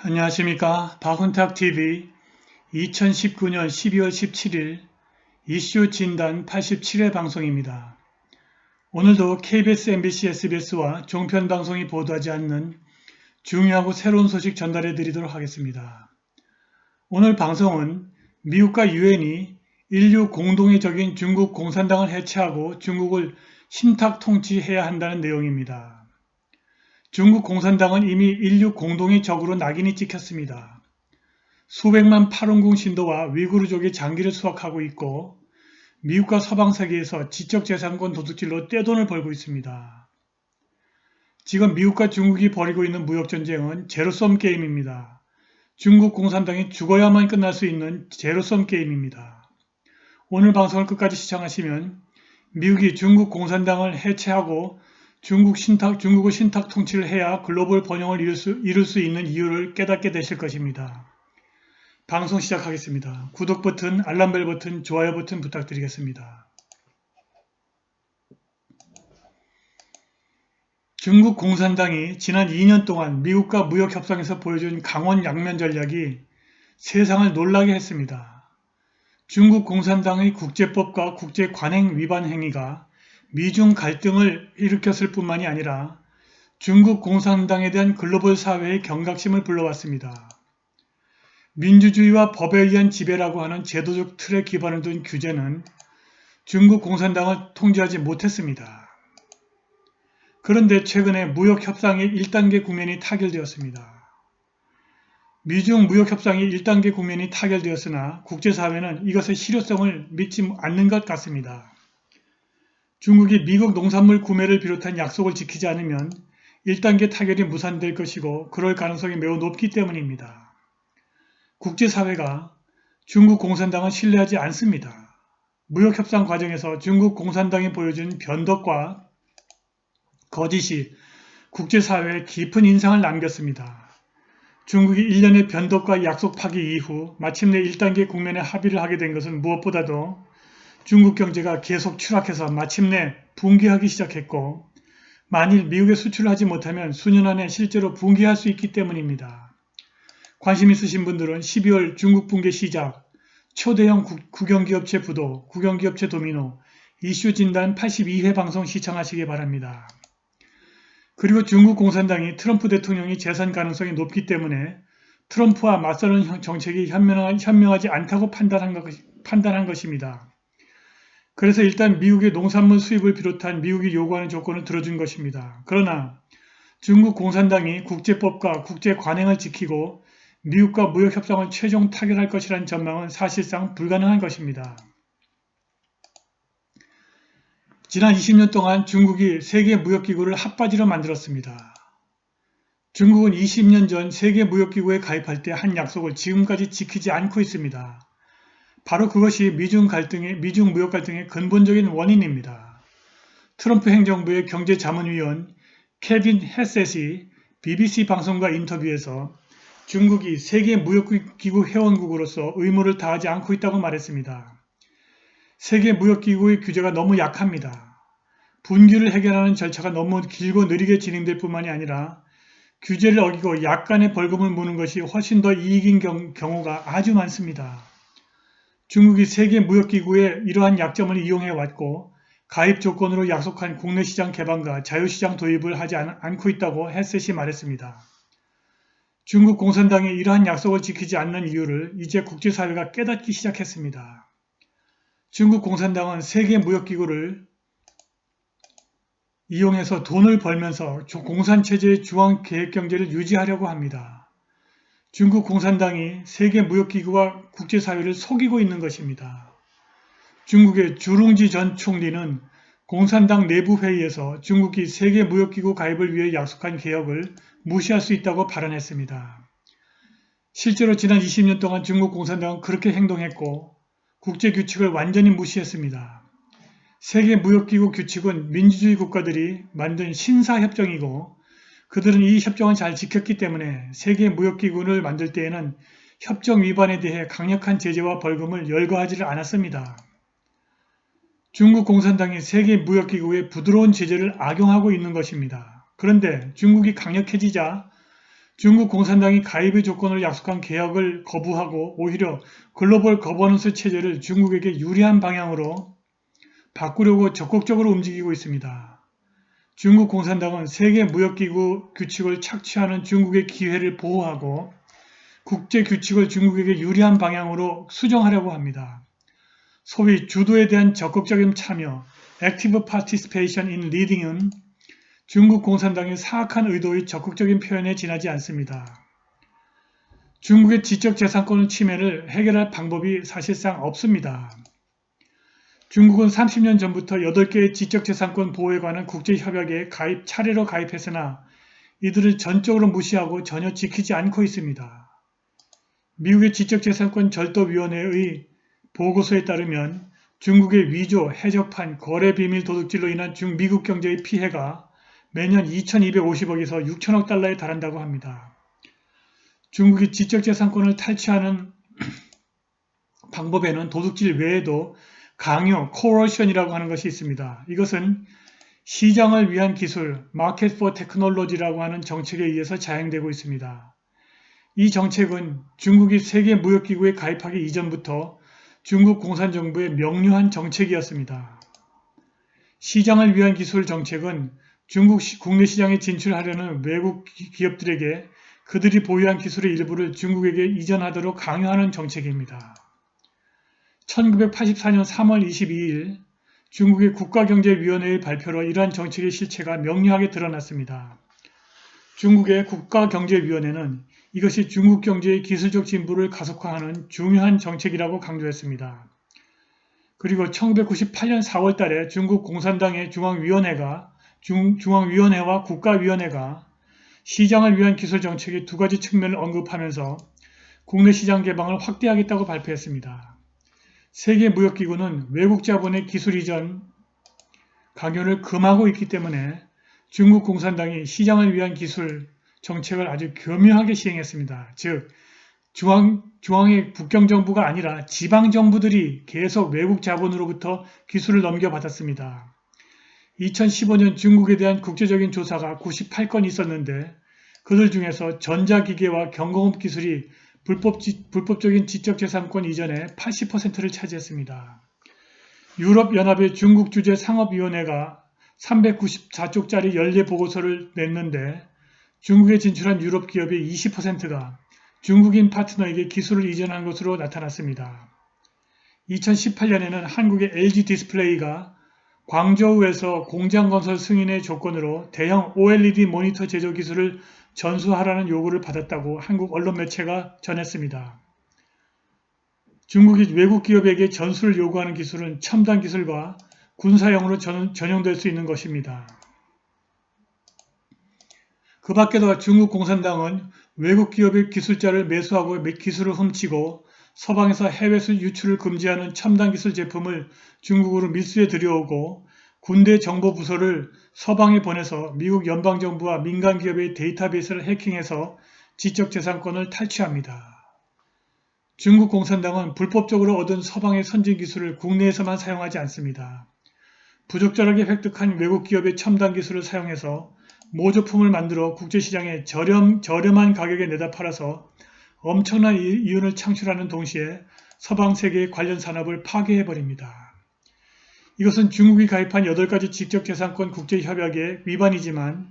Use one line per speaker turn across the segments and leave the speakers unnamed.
안녕하십니까. 박훈탁TV 2019년 12월 17일 이슈 진단 87회 방송입니다. 오늘도 KBS, MBC, SBS와 종편방송이 보도하지 않는 중요하고 새로운 소식 전달해 드리도록 하겠습니다. 오늘 방송은 미국과 유엔이 인류 공동의 적인 중국 공산당을 해체하고 중국을 신탁 통치해야 한다는 내용입니다. 중국 공산당은 이미 인류 공동의 적으로 낙인이 찍혔습니다. 수백만 팔원궁 신도와 위구르족의 장기를 수확하고 있고 미국과 서방 세계에서 지적재산권 도둑질로 떼돈을 벌고 있습니다. 지금 미국과 중국이 벌이고 있는 무역전쟁은 제로섬 게임입니다. 중국 공산당이 죽어야만 끝날 수 있는 제로섬 게임입니다. 오늘 방송을 끝까지 시청하시면 미국이 중국 공산당을 해체하고 중국의 신탁 통치를 해야 글로벌 번영을 이룰 수 있는 이유를 깨닫게 되실 것입니다. 방송 시작하겠습니다. 구독 버튼, 알람벨 버튼, 좋아요 버튼 부탁드리겠습니다. 중국 공산당이 지난 2년 동안 미국과 무역협상에서 보여준 강원 양면 전략이 세상을 놀라게 했습니다. 중국 공산당의 국제법과 국제관행 위반 행위가 미중 갈등을 일으켰을 뿐만이 아니라 중국 공산당에 대한 글로벌 사회의 경각심을 불러왔습니다. 민주주의와 법에 의한 지배라고 하는 제도적 틀에 기반을 둔 규제는 중국 공산당을 통제하지 못했습니다. 그런데 최근에 무역협상의 1단계 국면이 타결되었습니다. 미중 무역협상의 1단계 국면이 타결되었으나 국제사회는 이것의 실효성을 믿지 않는 것 같습니다. 중국이 미국 농산물 구매를 비롯한 약속을 지키지 않으면 1단계 타결이 무산될 것이고 그럴 가능성이 매우 높기 때문입니다. 국제사회가 중국 공산당을 신뢰하지 않습니다. 무역협상 과정에서 중국 공산당이 보여준 변덕과 거짓이 국제사회에 깊은 인상을 남겼습니다. 중국이 일련의 변덕과 약속 파기 이후 마침내 1단계 국면에 합의를 하게 된 것은 무엇보다도 중국 경제가 계속 추락해서 마침내 붕괴하기 시작했고 만일 미국에 수출을 하지 못하면 수년 안에 실제로 붕괴할 수 있기 때문입니다. 관심 있으신 분들은 12월 중국 붕괴 시작, 초대형 국영기업체 부도, 국영기업체 도미노, 이슈 진단 82회 방송 시청하시기 바랍니다. 그리고 중국 공산당이 트럼프 대통령이 재선 가능성이 높기 때문에 트럼프와 맞서는 정책이 현명하지 않다고 판단한 것입니다. 그래서 일단 미국의 농산물 수입을 비롯한 미국이 요구하는 조건을 들어준 것입니다. 그러나 중국 공산당이 국제법과 국제관행을 지키고 미국과 무역협상을 최종 타결할 것이라는 전망은 사실상 불가능한 것입니다. 지난 20년 동안 중국이 세계무역기구를 핫바지로 만들었습니다. 중국은 20년 전 세계무역기구에 가입할 때 한 약속을 지금까지 지키지 않고 있습니다. 바로 그것이 미중 무역 갈등의 근본적인 원인입니다. 트럼프 행정부의 경제자문위원 케빈 헤셋이 BBC 방송과 인터뷰에서 중국이 세계무역기구 회원국으로서 의무를 다하지 않고 있다고 말했습니다. 세계무역기구의 규제가 너무 약합니다. 분규를 해결하는 절차가 너무 길고 느리게 진행될 뿐만이 아니라 규제를 어기고 약간의 벌금을 무는 것이 훨씬 더 이익인 경우가 아주 많습니다. 중국이 세계무역기구의 이러한 약점을 이용해왔고 가입 조건으로 약속한 국내 시장 개방과 자유시장 도입을 하지 않고 있다고 헤셋이 말했습니다. 중국 공산당이 이러한 약속을 지키지 않는 이유를 이제 국제사회가 깨닫기 시작했습니다. 중국 공산당은 세계무역기구를 이용해서 돈을 벌면서 공산체제의 중앙계획경제를 유지하려고 합니다. 중국 공산당이 세계무역기구와 국제사회를 속이고 있는 것입니다. 중국의 주룽지 전 총리는 공산당 내부회의에서 중국이 세계무역기구 가입을 위해 약속한 개혁을 무시할 수 있다고 발언했습니다. 실제로 지난 20년 동안 중국 공산당은 그렇게 행동했고 국제규칙을 완전히 무시했습니다. 세계무역기구 규칙은 민주주의 국가들이 만든 신사협정이고 그들은 이 협정을 잘 지켰기 때문에 세계무역기구를 만들 때에는 협정 위반에 대해 강력한 제재와 벌금을 열거하지를 않았습니다. 중국 공산당이 세계무역기구에 부드러운 제재를 악용하고 있는 것입니다. 그런데 중국이 강력해지자 중국 공산당이 가입의 조건을 약속한 개혁을 거부하고 오히려 글로벌 거버넌스 체제를 중국에게 유리한 방향으로 바꾸려고 적극적으로 움직이고 있습니다. 중국 공산당은 세계무역기구 규칙을 착취하는 중국의 기회를 보호하고 국제 규칙을 중국에게 유리한 방향으로 수정하려고 합니다. 소위 주도에 대한 적극적인 참여, Active Participation in Leading은 중국 공산당의 사악한 의도의 적극적인 표현에 지나지 않습니다. 중국의 지적재산권 침해를 해결할 방법이 사실상 없습니다. 중국은 30년 전부터 8개의 지적재산권 보호에 관한 국제협약에 차례로 가입했으나 이들을 전적으로 무시하고 전혀 지키지 않고 있습니다. 미국의 지적재산권 절도위원회의 보고서에 따르면 중국의 위조, 해적판, 거래비밀 도둑질로 인한 미국 경제의 피해가 매년 2250억에서 6천억 달러에 달한다고 합니다. 중국이 지적재산권을 탈취하는 방법에는 도둑질 외에도 강요, coercion이라고 하는 것이 있습니다. 이것은 시장을 위한 기술, Market for Technology라고 하는 정책에 의해서 자행되고 있습니다. 이 정책은 중국이 세계무역기구에 가입하기 이전부터 중국 공산정부의 명료한 정책이었습니다. 시장을 위한 기술 정책은 중국 국내 시장에 진출하려는 외국 기업들에게 그들이 보유한 기술의 일부를 중국에게 이전하도록 강요하는 정책입니다. 1984년 3월 22일 중국의 국가경제위원회의 발표로 이러한 정책의 실체가 명료하게 드러났습니다. 중국의 국가경제위원회는 이것이 중국 경제의 기술적 진보를 가속화하는 중요한 정책이라고 강조했습니다. 그리고 1998년 4월 달에 중국 공산당의 중앙위원회와 국가위원회가 시장을 위한 기술 정책의 두 가지 측면을 언급하면서 국내 시장 개방을 확대하겠다고 발표했습니다. 세계무역기구는 외국 자본의 기술 이전 강요를 금하고 있기 때문에 중국 공산당이 시장을 위한 기술 정책을 아주 교묘하게 시행했습니다. 즉, 중앙의 국경정부가 아니라 지방정부들이 계속 외국 자본으로부터 기술을 넘겨받았습니다. 2015년 중국에 대한 국제적인 조사가 98건 있었는데 그들 중에서 전자기계와 경공업 기술이 불법적인 지적재산권 이전의 80%를 차지했습니다. 유럽연합의 중국 주재 상업위원회가 394쪽짜리 연례 보고서를 냈는데 중국에 진출한 유럽 기업의 20%가 중국인 파트너에게 기술을 이전한 것으로 나타났습니다. 2018년에는 한국의 LG 디스플레이가 광저우에서 공장 건설 승인의 조건으로 대형 OLED 모니터 제조 기술을 전수하라는 요구를 받았다고 한국 언론 매체가 전했습니다. 중국이 외국 기업에게 전수를 요구하는 기술은 첨단 기술과 군사용으로 전용될 수 있는 것입니다. 그 밖에도 중국 공산당은 외국 기업의 기술자를 매수하고 기술을 훔치고 서방에서 해외 유출을 금지하는 첨단 기술 제품을 중국으로 밀수해 들여오고 군대 정보 부서를 서방에 보내서 미국 연방정부와 민간기업의 데이터베이스를 해킹해서 지적재산권을 탈취합니다. 중국 공산당은 불법적으로 얻은 서방의 선진기술을 국내에서만 사용하지 않습니다. 부적절하게 획득한 외국 기업의 첨단 기술을 사용해서 모조품을 만들어 국제시장에 저렴한 가격에 내다 팔아서 엄청난 이윤을 창출하는 동시에 서방 세계의 관련 산업을 파괴해버립니다. 이것은 중국이 가입한 8가지 지적재산권 국제협약의 위반이지만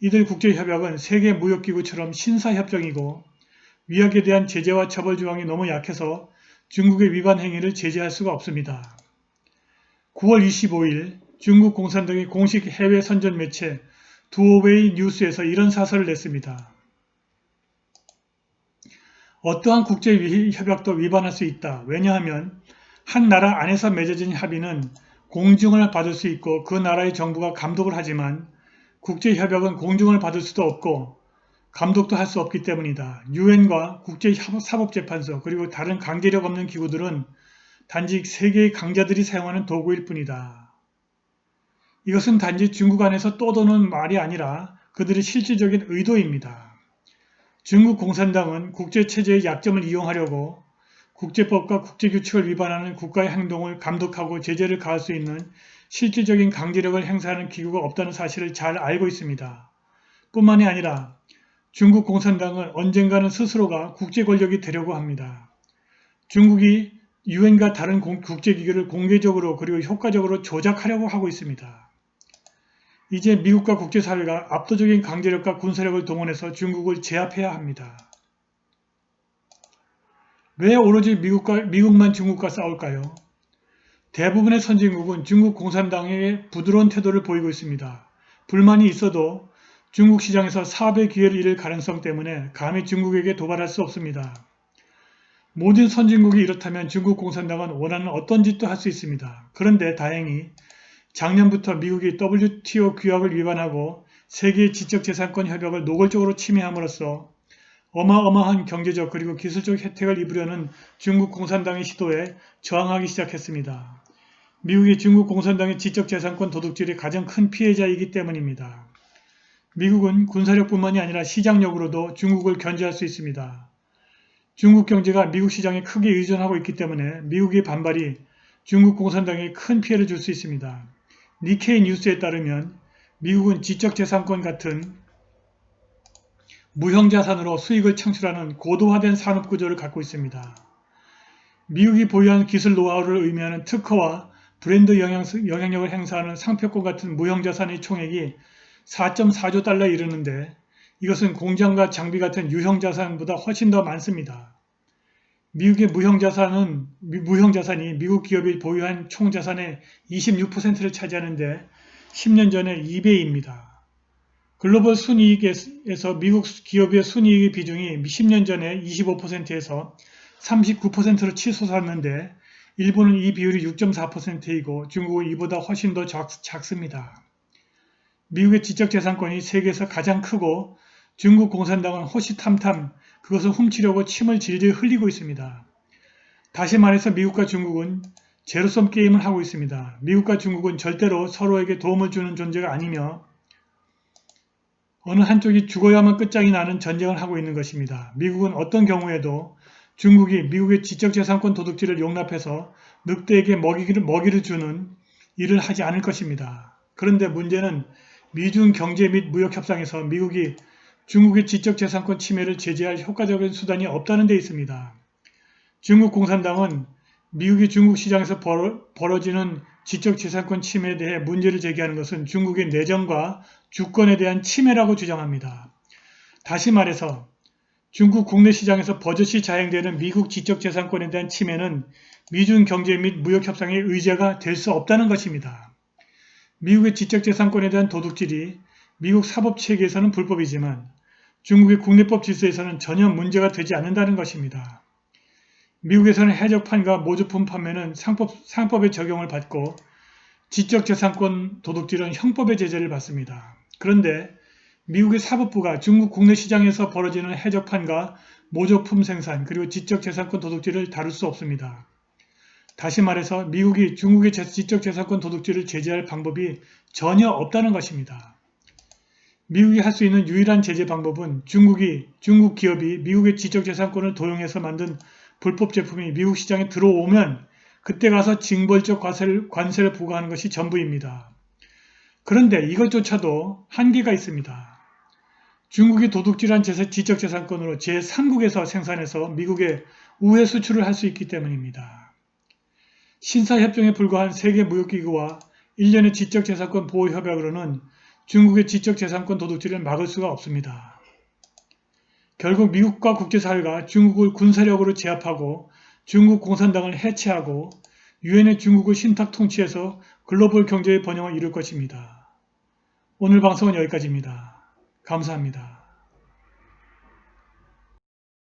이들 국제협약은 세계무역기구처럼 신사협정이고 위약에 대한 제재와 처벌 조항이 너무 약해서 중국의 위반 행위를 제재할 수가 없습니다. 9월 25일 중국 공산당의 공식 해외 선전 매체 두어웨이 뉴스에서 이런 사설을 냈습니다. 어떠한 국제협약도 위반할 수 있다. 왜냐하면 한 나라 안에서 맺어진 합의는 공증을 받을 수 있고 그 나라의 정부가 감독을 하지만 국제협약은 공증을 받을 수도 없고 감독도 할 수 없기 때문이다. 유엔과 국제사법재판소 그리고 다른 강제력 없는 기구들은 단지 세계의 강자들이 사용하는 도구일 뿐이다. 이것은 단지 중국 안에서 떠도는 말이 아니라 그들의 실질적인 의도입니다. 중국 공산당은 국제체제의 약점을 이용하려고 국제법과 국제규칙을 위반하는 국가의 행동을 감독하고 제재를 가할 수 있는 실질적인 강제력을 행사하는 기구가 없다는 사실을 잘 알고 있습니다. 뿐만이 아니라 중국 공산당은 언젠가는 스스로가 국제 권력이 되려고 합니다. 중국이 유엔과 다른 국제기구를 공개적으로 그리고 효과적으로 조작하려고 하고 있습니다. 이제 미국과 국제사회가 압도적인 강제력과 군사력을 동원해서 중국을 제압해야 합니다. 왜 오로지 미국만 중국과 싸울까요? 대부분의 선진국은 중국 공산당에게 부드러운 태도를 보이고 있습니다. 불만이 있어도 중국 시장에서 사업의 기회를 잃을 가능성 때문에 감히 중국에게 도발할 수 없습니다. 모든 선진국이 이렇다면 중국 공산당은 원하는 어떤 짓도 할 수 있습니다. 그런데 다행히 작년부터 미국이 WTO 규약을 위반하고 세계 지적재산권 협약을 노골적으로 침해함으로써 어마어마한 경제적 그리고 기술적 혜택을 입으려는 중국 공산당의 시도에 저항하기 시작했습니다. 미국이 중국 공산당의 지적재산권 도둑질의 가장 큰 피해자이기 때문입니다. 미국은 군사력뿐만이 아니라 시장력으로도 중국을 견제할 수 있습니다. 중국 경제가 미국 시장에 크게 의존하고 있기 때문에 미국의 반발이 중국 공산당에 큰 피해를 줄 수 있습니다. 니케이 뉴스에 따르면 미국은 지적재산권 같은 무형자산으로 수익을 창출하는 고도화된 산업구조를 갖고 있습니다. 미국이 보유한 기술 노하우를 의미하는 특허와 브랜드 영향력을 행사하는 상표권 같은 무형자산의 총액이 4.4조 달러에 이르는데 이것은 공장과 장비 같은 유형자산보다 훨씬 더 많습니다. 미국의 무형자산이 미국 기업이 보유한 총자산의 26%를 차지하는데 10년 전에 2배입니다. 글로벌 순이익에서 미국 기업의 순이익의 비중이 10년 전에 25%에서 39%로 치솟았는데 일본은 이 비율이 6.4%이고 중국은 이보다 훨씬 더 작습니다. 미국의 지적재산권이 세계에서 가장 크고 중국 공산당은 호시탐탐 그것을 훔치려고 침을 질질 흘리고 있습니다. 다시 말해서 미국과 중국은 제로섬 게임을 하고 있습니다. 미국과 중국은 절대로 서로에게 도움을 주는 존재가 아니며 어느 한쪽이 죽어야만 끝장이 나는 전쟁을 하고 있는 것입니다. 미국은 어떤 경우에도 중국이 미국의 지적재산권 도둑질을 용납해서 늑대에게 먹이를 주는 일을 하지 않을 것입니다. 그런데 문제는 미중 경제 및 무역 협상에서 미국이 중국의 지적재산권 침해를 제재할 효과적인 수단이 없다는 데 있습니다. 중국 공산당은 미국이 중국 시장에서 벌어지는 지적재산권 침해에 대해 문제를 제기하는 것은 중국의 내정과 주권에 대한 침해라고 주장합니다. 다시 말해서 중국 국내 시장에서 버젓이 자행되는 미국 지적재산권에 대한 침해는 미중 경제 및 무역 협상의 의제가 될 수 없다는 것입니다. 미국의 지적재산권에 대한 도둑질이 미국 사법체계에서는 불법이지만 중국의 국내법 질서에서는 전혀 문제가 되지 않는다는 것입니다. 미국에서는 해적판과 모조품 판매는 상법의 적용을 받고 지적재산권 도둑질은 형법의 제재를 받습니다. 그런데 미국의 사법부가 중국 국내 시장에서 벌어지는 해적판과 모조품 생산 그리고 지적재산권 도둑질을 다룰 수 없습니다. 다시 말해서 미국이 중국의 지적재산권 도둑질을 제재할 방법이 전혀 없다는 것입니다. 미국이 할 수 있는 유일한 제재 방법은 중국 기업이 미국의 지적재산권을 도용해서 만든 불법 제품이 미국 시장에 들어오면 그때 가서 징벌적 관세를 부과하는 것이 전부입니다. 그런데 이것조차도 한계가 있습니다. 중국이 도둑질한 지적재산권으로 제3국에서 생산해서 미국에 우회 수출을 할 수 있기 때문입니다. 신사협정에 불과한 세계무역기구와 일련의 지적재산권 보호협약으로는 중국의 지적재산권 도둑질을 막을 수가 없습니다. 결국 미국과 국제사회가 중국을 군사력으로 제압하고 중국 공산당을 해체하고 유엔의 중국을 신탁 통치해서 글로벌 경제의 번영을 이룰 것입니다. 오늘 방송은 여기까지입니다. 감사합니다.